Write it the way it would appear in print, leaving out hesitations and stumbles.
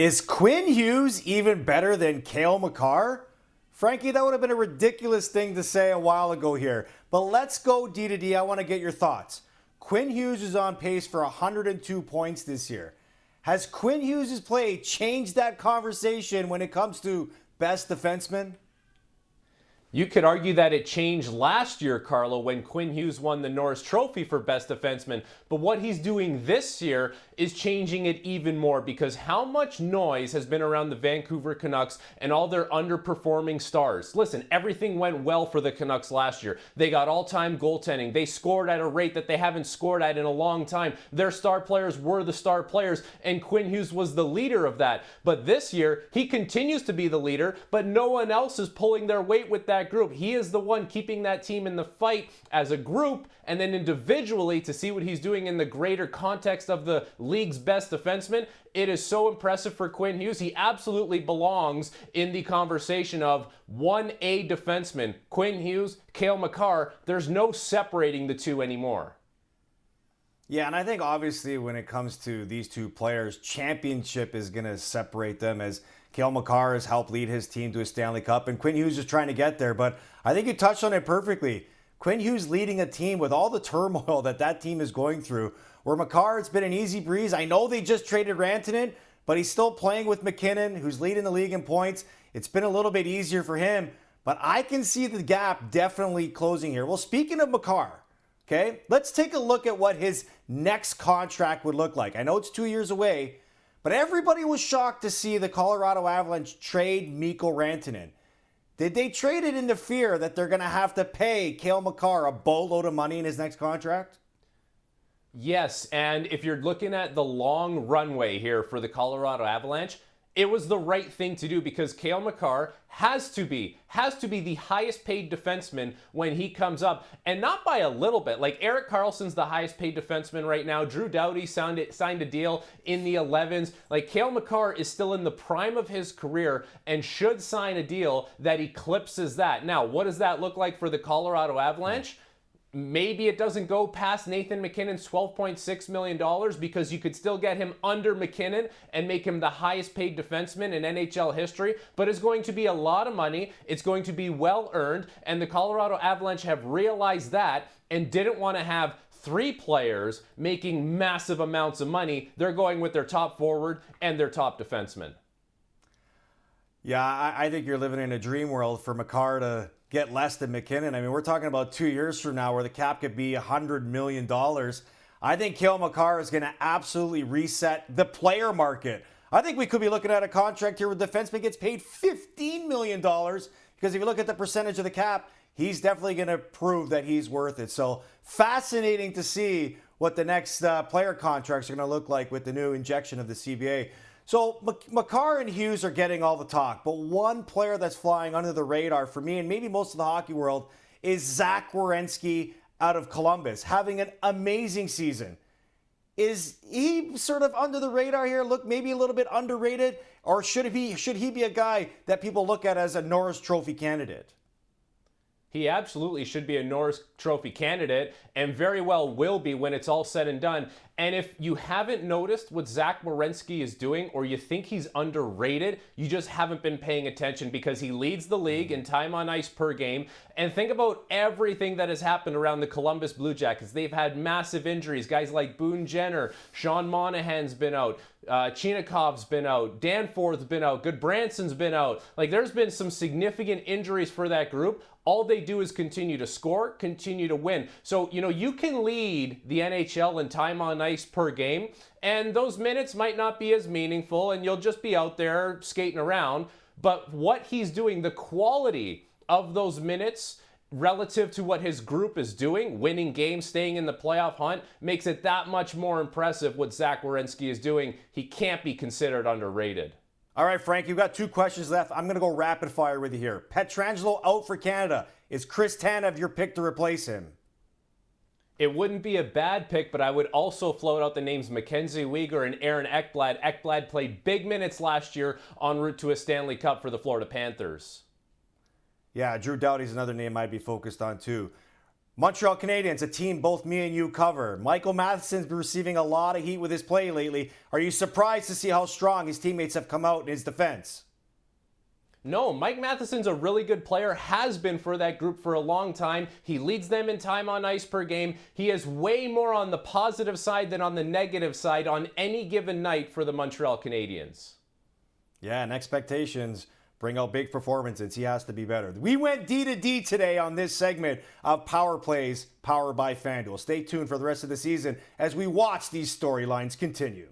Is Quinn Hughes even better than Kale Mar? Frankie, that would have been a ridiculous thing to say a while ago here. But let's go D to D. I want to get your thoughts. Quinn Hughes is on pace for 102 points this year. Has Quinn Hughes' play changed that conversation when it comes to best defenseman? You could argue that it changed last year, Carlo, when Quinn Hughes won the Norris Trophy for Best Defenseman. But what he's doing this year is changing it even more, because how much noise has been around the Vancouver Canucks and all their underperforming stars. Listen, everything went well for the Canucks last year. They got all-time goaltending. They scored at a rate that they haven't scored at in a long time. Their star players were the star players, and Quinn Hughes was the leader of that. But this year, he continues to be the leader, but no one else is pulling their weight with that group. He is the one keeping that team in the fight as a group, and then individually to see what he's doing in the greater context of the league's best defenseman. It is so impressive for Quinn Hughes. He absolutely belongs in the conversation of 1A defenseman. Quinn Hughes, Kale Mar. There's no separating the two anymore. Yeah, and I think obviously when it comes to these two players, championship is going to separate them, as Kale Mar has helped lead his team to a Stanley Cup, and Quinn Hughes is trying to get there. But I think you touched on it perfectly. Quinn Hughes leading a team with all the turmoil that team is going through, where Makar, it's been an easy breeze. I know they just traded Rantanen, but he's still playing with McKinnon, who's leading the league in points. It's been a little bit easier for him, but I can see the gap definitely closing here. Well, speaking of Makar, okay, let's take a look at what his next contract would look like. I know it's 2 years away, but everybody was shocked to see the Colorado Avalanche trade Mikko Rantanen. Did they trade it in the fear that they're going to have to pay Kale Mar a boatload of money in his next contract? Yes, and if you're looking at the long runway here for the Colorado Avalanche, it was the right thing to do, because Kale Mar has to be the highest paid defenseman when he comes up, and not by a little bit. Like, Erik Karlsson's the highest paid defenseman right now. Drew Doughty signed a deal in the 11s. Like, Kale Mar is still in the prime of his career and should sign a deal that eclipses that. Now, what does that look like for the Colorado Avalanche? Maybe it doesn't go past Nathan MacKinnon's $12.6 million, because you could still get him under MacKinnon and make him the highest paid defenseman in NHL history, but it's going to be a lot of money. It's going to be well earned, and the Colorado Avalanche have realized that and didn't want to have three players making massive amounts of money. They're going with their top forward and their top defenseman. Yeah, I think you're living in a dream world for Makar to get less than MacKinnon. I mean, we're talking about 2 years from now where the cap could be $100 million. I think Kale Mar is going to absolutely reset the player market. I think we could be looking at a contract here where the defenseman gets paid $15 million, because if you look at the percentage of the cap, he's definitely going to prove that he's worth it. So fascinating to see what the next player contracts are going to look like with the new injection of the CBA. So Makar and Hughes are getting all the talk, but one player that's flying under the radar for me, and maybe most of the hockey world, is Zach Werenski out of Columbus, having an amazing season. Is he sort of under the radar here? Look, maybe a little bit underrated, or should he be a guy that people look at as a Norris Trophy candidate? He absolutely should be a Norris Trophy candidate, and very well will be when it's all said and done. And if you haven't noticed what Zach Werenski is doing, or you think he's underrated, you just haven't been paying attention, because he leads the league in time on ice per game. And think about everything that has happened around the Columbus Blue Jackets. They've had massive injuries. Guys like Boone Jenner, Sean Monahan's been out, Chinakov's been out, Danforth's been out, Goodbranson's been out. Like, there's been some significant injuries for that group. All they do is continue to score, continue to win. So, you can lead the NHL in time on ice per game, and those minutes might not be as meaningful, and you'll just be out there skating around. But what he's doing, the quality of those minutes relative to what his group is doing, winning games, staying in the playoff hunt, makes it that much more impressive what Zach Werenski is doing. He can't be considered underrated. All right, Frank, you've got 2 questions left. I'm going to go rapid fire with you here. Pietrangelo out for Canada. Is Chris Tanev your pick to replace him? It wouldn't be a bad pick, but I would also float out the names Mackenzie Weegar and Aaron Ekblad. Ekblad played big minutes last year en route to a Stanley Cup for the Florida Panthers. Yeah, Drew Doughty's another name I'd be focused on too. Montreal Canadiens, a team both me and you cover. Michael Matheson's been receiving a lot of heat with his play lately. Are you surprised to see how strong his teammates have come out in his defense? No, Mike Matheson's a really good player, has been for that group for a long time. He leads them in time on ice per game. He is way more on the positive side than on the negative side on any given night for the Montreal Canadiens. Yeah, and expectations bring out big performances. He has to be better. We went D to D today on this segment of Power Plays powered by FanDuel. Stay tuned for the rest of the season as we watch these storylines continue.